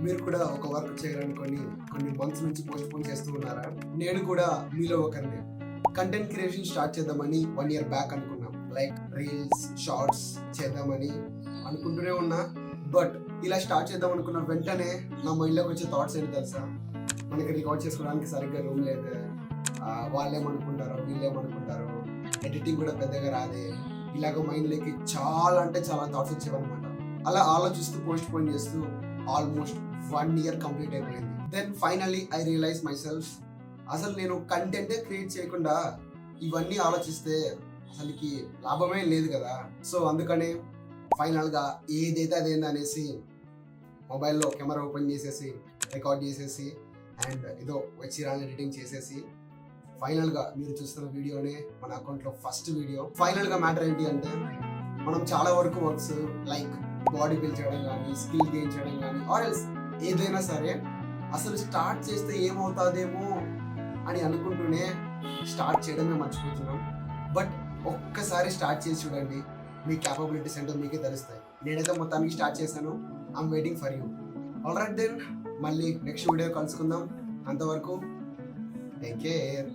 మీరు కూడా ఒక వర్క్ చేయాలనుకొని కొన్ని మంత్స్ నుంచి పోస్ట్ పోన్ చేస్తూ ఉన్నారా? నేను కూడా మీలో ఒకరిని. కంటెంట్ క్రియేషన్ స్టార్ట్ చేద్దామని 1 year బ్యాక్ అనుకున్నాం. లైక్ రీల్స్, షార్ట్స్ చేద్దామని అనుకుంటూనే ఉన్నా. బట్ ఇలా స్టార్ట్ చేద్దాం అనుకున్న వెంటనే నా మైండ్లోకి వచ్చే థాట్స్ ఏంటి తెలుసా? మనకి రికార్డ్ చేసుకోవడానికి సరిగ్గా రూమ్ లేదు, వాళ్ళేమనుకుంటారో వీళ్ళేమనుకుంటారో, ఎడిటింగ్ కూడా పెద్దగా రాదే, ఇలాగ మైండ్లోకి చాలా అంటే చాలా థాట్స్ వచ్చేవన్నమాట. అలా ఆలోచిస్తూ పోస్ట్ పోన్ చేస్తూ ఆల్మోస్ట్ 1 year కంప్లీట్ అయిపోయింది. Then finally I realise myself, అసలు నేను కంటెంటే క్రియేట్ చేయకుండా ఇవన్నీ ఆలోచిస్తే అసలుకి లాభమే లేదు కదా. సో అందుకనే ఫైనల్గా ఏదైతే అదేంది అనేసి మొబైల్లో కెమెరా ఓపెన్ చేసేసి రికార్డ్ చేసేసి అండ్ ఏదో వచ్చిరాని ఎడిటింగ్ చేసేసి ఫైనల్గా మీరు చూస్తున్న వీడియోనే మన అకౌంట్లో ఫస్ట్ వీడియో. ఫైనల్గా మ్యాటర్ ఏంటి అంటే, మనం చాలా వరకు వర్క్స్ లైక్ బాడీ బిల్డ్ చేయడం కానీ, స్కిల్ గెయిన్ చేయడం కానీ, ఆర్ ఎల్స్ ఏదైనా సరే అసలు స్టార్ట్ చేస్తే ఏమవుతుందేమో అని అనుకుంటూనే స్టార్ట్ చేయడమే మర్చిపోతున్నాం. బట్ ఒక్కసారి స్టార్ట్ చేసి చూడండి, మీ క్యాపబిలిటీస్ ఏంటో మీకే తెలుస్తాయి. నేనైతే మొత్తానికి స్టార్ట్ చేశాను. I'm waiting for you. Alright then, మళ్ళీ నెక్స్ట్ వీడియో కలుసుకుందాం. అంతవరకు టేక్ కేర్.